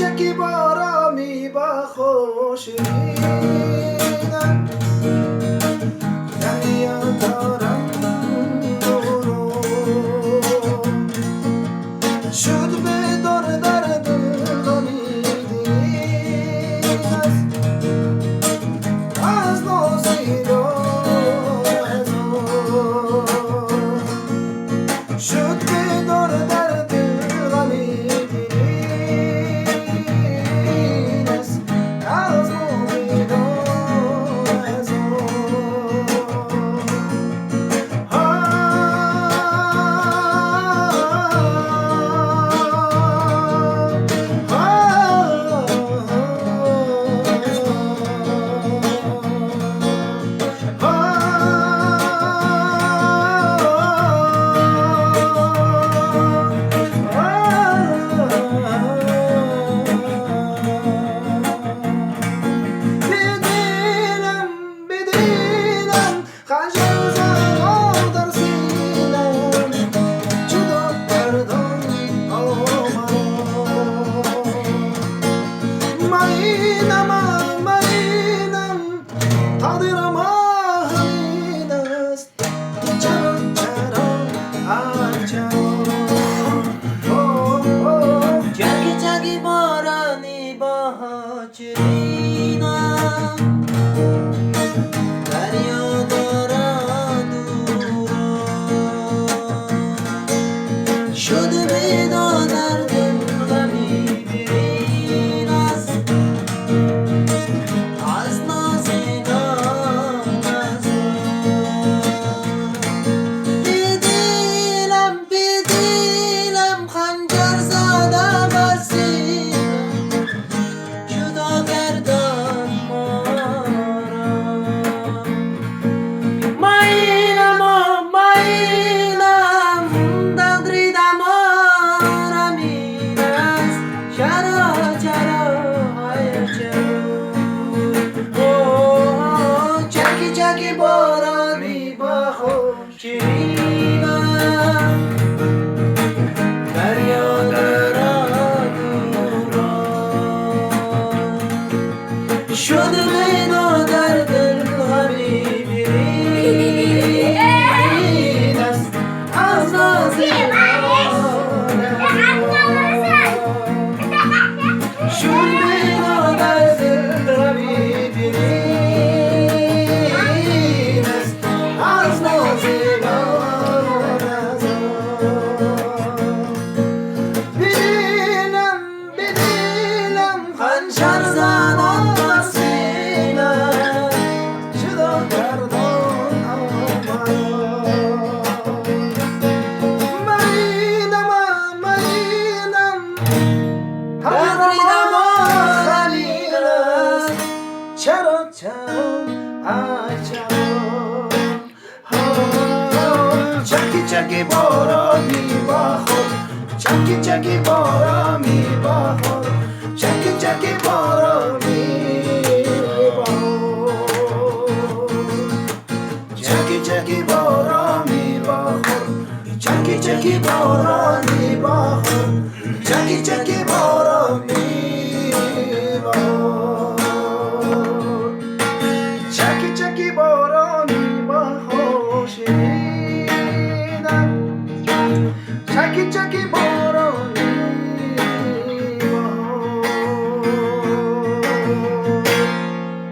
چکی بارا می با خوشینم دریا دارم دورو شد به دور در دل غمیدی از نازی رو شد به دور در دل غمیدی از امید و از چکی بارا می بخور چکی چکی بارا می بخور چکی چکی بارا می بخور چکی چکی بارا می بخور چکی چکی بارا می بخور چکی چکی